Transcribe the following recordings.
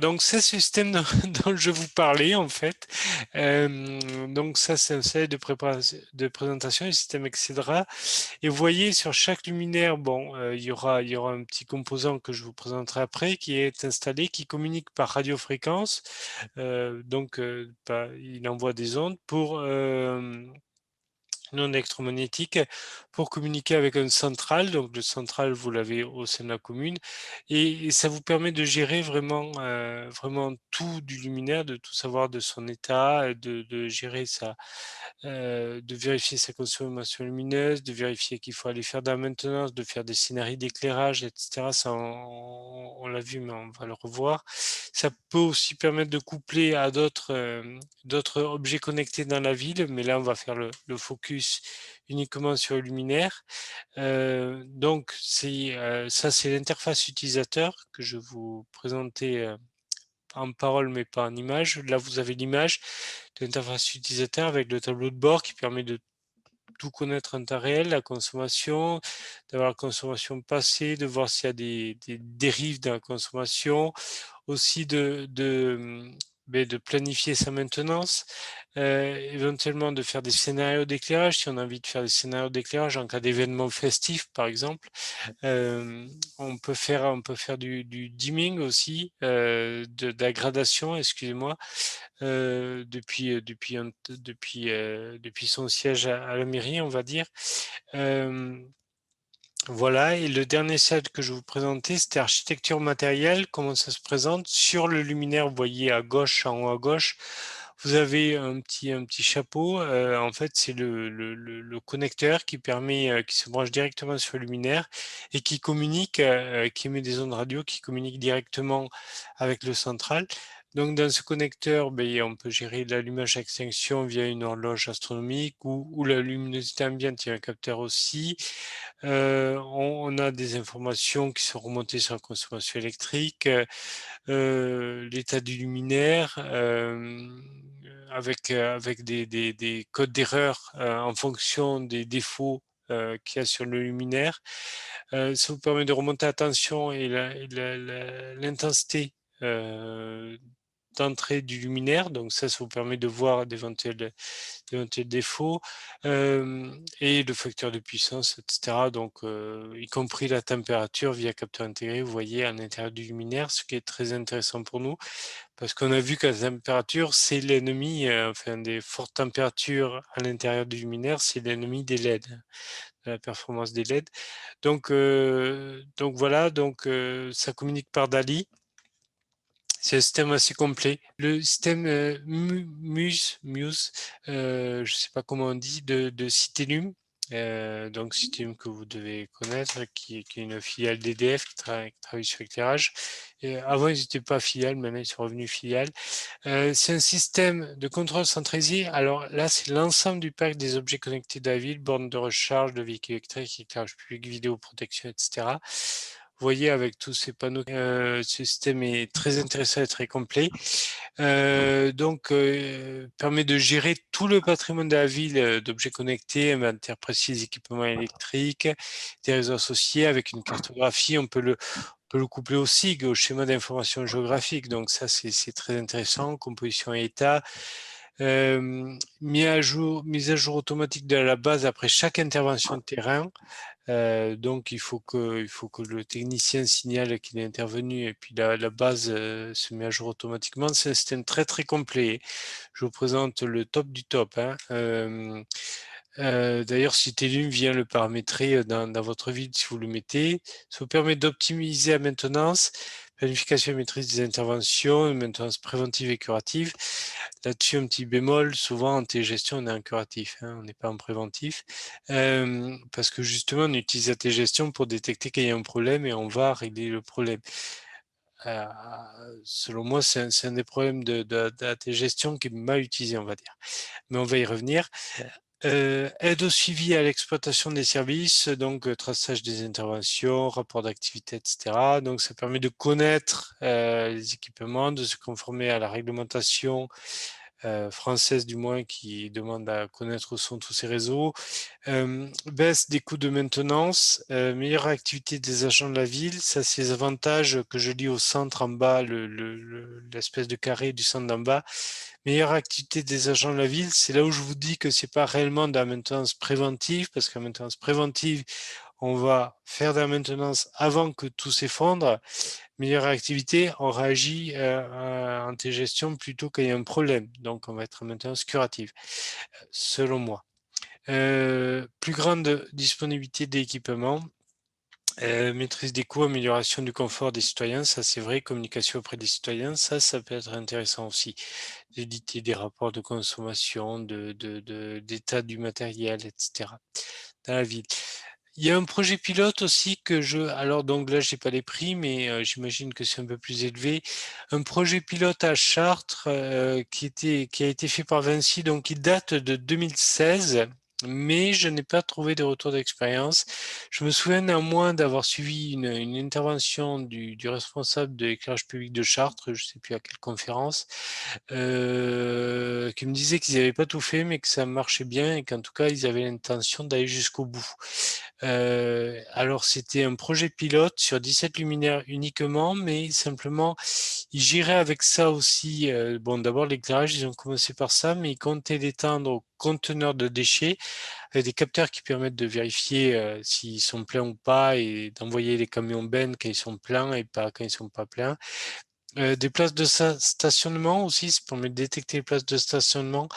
donc c'est ce système dont dont je vous parlais en fait. Donc ça, c'est un slide de présentation du système Excedra et vous voyez sur chaque luminaire, bon, il y aura un petit composant que je vous présenterai après qui est installé, qui communique par radiofréquence. Donc il envoie des ondes pour, non électromagnétique pour communiquer avec un central. Donc le central, vous l'avez au sein de la commune et ça vous permet de gérer vraiment tout du luminaire, de tout savoir de son état, de gérer de vérifier sa consommation lumineuse, de vérifier qu'il faut aller faire de la maintenance, de faire des scénarios d'éclairage et cetera. Ça on l'a vu, mais on va le revoir. Ça peut aussi permettre de coupler à d'autres objets connectés dans la ville, mais là, on va faire le focus uniquement sur le luminaire. Donc ça, c'est l'interface utilisateur que je vous présentais, en parole, mais pas en image. Là, vous avez l'image de l'interface utilisateur avec le tableau de bord qui permet de tout connaître en temps réel, la consommation, d'avoir la consommation passée, de voir s'il y a des dérives dans la consommation, aussi de planifier sa maintenance, éventuellement de faire des scénarios d'éclairage, si on a envie de faire des scénarios d'éclairage en cas d'événement festif, par exemple. On peut faire du dimming aussi, de la gradation, excusez-moi, depuis son siège à la mairie, on va dire. Hem, voilà et le dernier slide que je vais vous présenter, c'était architecture matérielle, comment ça se présente. Sur le luminaire, vous voyez à gauche, en haut à gauche, vous avez un petit chapeau, en fait, c'est le connecteur qui permet, qui se branche directement sur le luminaire et qui communique, qui émet des ondes radio qui communiquent directement avec le central. Donc dans ce connecteur, beh, on peut gérer l'allumage-extinction via une horloge astronomique ou la luminosité ambiante, il y a un capteur aussi. On a des informations qui sont remontées sur la consommation électrique, l'état du luminaire, avec des codes d'erreur, en fonction des défauts, qu'il y a sur le luminaire. Ça vous permet de remonter la tension et l'intensité, heu, d'entrée du luminaire, donc ça vous permet de voir d'éventuels défauts, et le facteur de puissance et cetera, donc y compris la température via capteur intégré, vous voyez à l'intérieur du luminaire, ce qui est très intéressant pour nous. Parce qu'on a vu que la température, c'est l'ennemi, enfin des fortes températures à l'intérieur du luminaire, c'est l'ennemi des LED, de la performance des LED. Donc voilà, ça communique par DALI. C'est un système assez complet. Le système, Muse, je ne sais pas comment on dit, de Citellum, donc Citellum que vous devez connaître, qui est une filiale d'EDF qui travaille sur l'éclairage. Et avant, ils n'étaient pas filiales, maintenant ils sont revenus filiales. C'est un système de contrôle centralisé. Alors là, c'est l'ensemble du parc des objets connectés de la ville, bornes de recharge, de véhicules électriques, éclairage public, vidéoprotection, etc. Vous voyez, avec tous ces panneaux, ce système est très intéressant et très complet. Permet de gérer tout le patrimoine de la ville, d'objets connectés, inventaire précis des équipements électriques, des réseaux associés avec une cartographie. On peut le coupler au SIG, au schéma d'information géographique. Donc ça, c'est très intéressant. Composition et état. Mise à jour automatique de la base après chaque intervention de terrain. Donc il faut que le technicien signale qu'il est intervenu et puis la base, se met à jour automatiquement. C'est un système très, très complet. Je vous présente le top du top, hein. D'ailleurs, Citellum vient le paramétrer, dans votre ville si vous le mettez. Ça vous permet d'optimiser la maintenance, planification et maîtrise des interventions, une maintenance préventive et curative. Là-dessus, un petit bémol, souvent en télégestion, on est en curatif, hein, on n'est pas en préventif. Parce que justement, on utilise la télégestion pour détecter qu'il y a un problème et on va régler le problème. Heu, Selon moi, c'est un des problèmes de la télégestion qui est mal utilisé, on va dire. Mais on va y revenir. Aide au suivi à l'exploitation des services, donc traçage des interventions, rapport d'activité et cetera. Donc ça permet de connaître, les équipements, de se conformer à la réglementation, française du moins, qui demande à connaître où sont tous ces réseaux. Baisse des coûts de maintenance, meilleure activité des agents de la ville, ça c'est les avantages que je lis au centre en bas, l'espèce de carré du centre d'en bas. Meilleure activité des agents de la ville, c'est là où je vous dis que c'est pas réellement de la maintenance préventive, parce que la maintenance préventive, on va faire de la maintenance avant que tout s'effondre. Meilleure activité, on réagit en gestion plutôt qu'il y a un problème. Donc, on va être en maintenance curative, selon moi. Plus grande disponibilité d'équipements, maîtrise des coûts, amélioration du confort des citoyens, ça c'est vrai, communication auprès des citoyens, ça peut être intéressant aussi, d'éditer des rapports de consommation, d'état du matériel, etc. dans la ville. Il y a un projet pilote aussi alors donc là j'ai pas les prix, mais j'imagine que c'est un peu plus élevé. Un projet pilote à Chartres qui a été fait par Vinci, donc il date de 2016, mais je n'ai pas trouvé de retour d'expérience. Je me souviens néanmoins d'avoir suivi une intervention du responsable de l'éclairage public de Chartres, je ne sais plus à quelle conférence, qui me disait qu'ils n'avaient pas tout fait, mais que ça marchait bien et qu'en tout cas, ils avaient l'intention d'aller jusqu'au bout. Alors, c'était un projet pilote sur 17 luminaires uniquement, mais simplement, ils giraient avec ça aussi. Bon, d'abord, l'éclairage, ils ont commencé par ça, mais ils comptaient l'étendre aux conteneurs de déchets avec des capteurs qui permettent de vérifier s'ils sont pleins ou pas et d'envoyer les camions bennes quand ils sont pleins et pas quand ils sont pas pleins. Des places de stationnement aussi, ça permet de détecter les places de stationnement.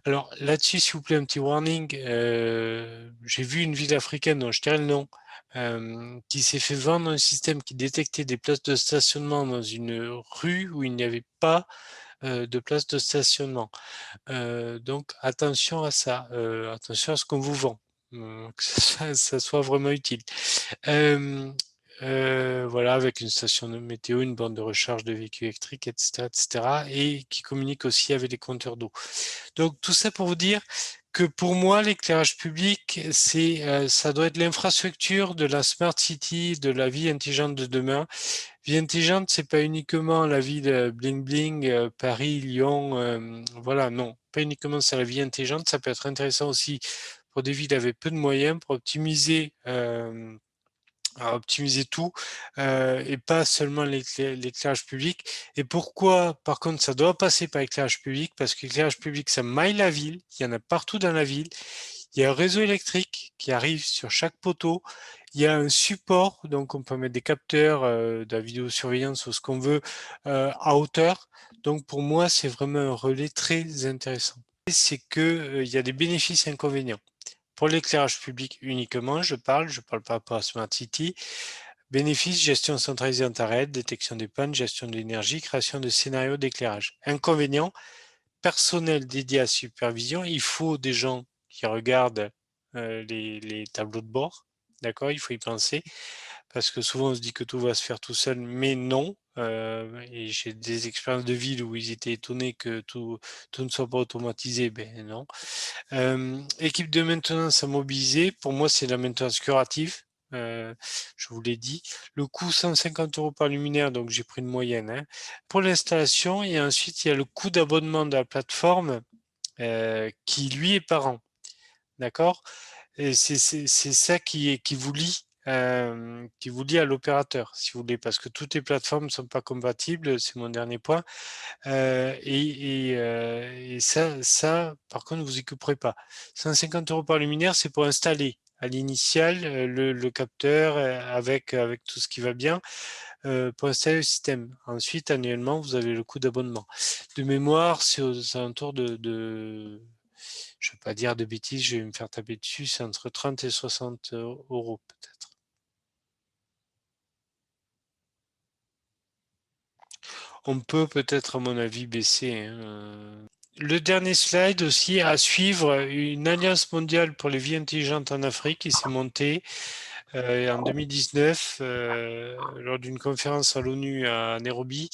Alors là-dessus, s'il vous plaît, un petit warning. J'ai vu une ville africaine dont je dirais le nom, qui s'est fait vendre un système qui détectait des places de stationnement dans une rue où il n'y avait pas de place de stationnement. Donc attention à ça, attention à ce qu'on vous vend, que ça soit vraiment utile. Voilà, avec une station de météo, une borne de recharge de véhicules électriques, etc., etc., et qui communique aussi avec les compteurs d'eau. Donc tout ça pour vous dire que pour moi, l'éclairage public, ça doit être l'infrastructure de la smart city, de la vie intelligente de demain. Vie intelligente, c'est pas uniquement la ville bling bling, Paris, Lyon, voilà, non, pas uniquement c'est la vie intelligente, ça peut être intéressant aussi pour des villes avec peu de moyens, pour optimiser à optimiser tout et pas seulement l'éclairage public. Et pourquoi, par contre, ça doit passer par l'éclairage public? Parce que l'éclairage public, ça maille la ville, il y en a partout dans la ville. Il y a un réseau électrique qui arrive sur chaque poteau. Il y a un support, donc on peut mettre des capteurs, de la vidéosurveillance ou ce qu'on veut à hauteur. Donc pour moi, c'est vraiment un relais très intéressant. C'est que il y a des bénéfices et inconvénients. Pour l'éclairage public uniquement, je parle pas pour Smart City. Bénéfice, gestion centralisée en temps réel, détection des pannes, gestion de l'énergie, création de scénarios d'éclairage. Inconvénient, personnel dédié à supervision. Il faut des gens qui regardent les tableaux de bord. D'accord, il faut y penser. Parce que souvent on se dit que tout va se faire tout seul, mais non. Et j'ai des expériences de ville où ils étaient étonnés que tout ne soit pas automatisé. Ben non. Équipe de maintenance à mobiliser, pour moi c'est la maintenance curative, je vous l'ai dit. Le coût 150 € par luminaire, donc j'ai pris une moyenne, hein, pour l'installation. Et ensuite il y a le coût d'abonnement de la plateforme qui lui est par an. D'accord? Et c'est ça qui vous lie à l'opérateur, si vous voulez, parce que toutes les plateformes ne sont pas compatibles, c'est mon dernier point. Et ça, par contre, vous y couperez pas. 150 € par luminaire, c'est pour installer à l'initial le capteur avec tout ce qui va bien pour installer le système. Ensuite, annuellement, vous avez le coût d'abonnement. De mémoire, c'est aux alentours je ne veux pas dire de bêtises, je vais me faire taper dessus, c'est entre 30 et 60 € peut-être. On peut peut-être, à mon avis, baisser, hein. Le dernier slide aussi, à suivre, une alliance mondiale pour les vies intelligentes en Afrique qui s'est montée en 2019 lors d'une conférence à l'ONU à Nairobi.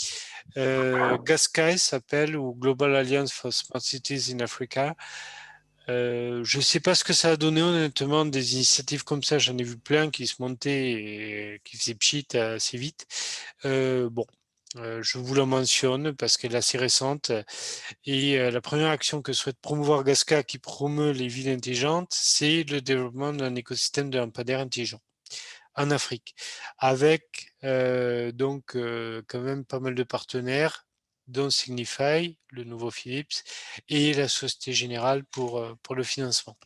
GASCAI s'appelle, ou Global Alliance for Smart Cities in Africa. Je ne sais pas ce que ça a donné honnêtement, des initiatives comme ça, j'en ai vu plein qui se montaient et qui faisaient pchit assez vite. Bon, Je vous la mentionne parce qu'elle est assez récente et la première action que souhaite promouvoir Gasca, qui promeut les villes intelligentes, c'est le développement d'un écosystème de lampadaires intelligents en Afrique, avec donc quand même pas mal de partenaires, dont Signify, le nouveau Philips, et la Société Générale pour le financement.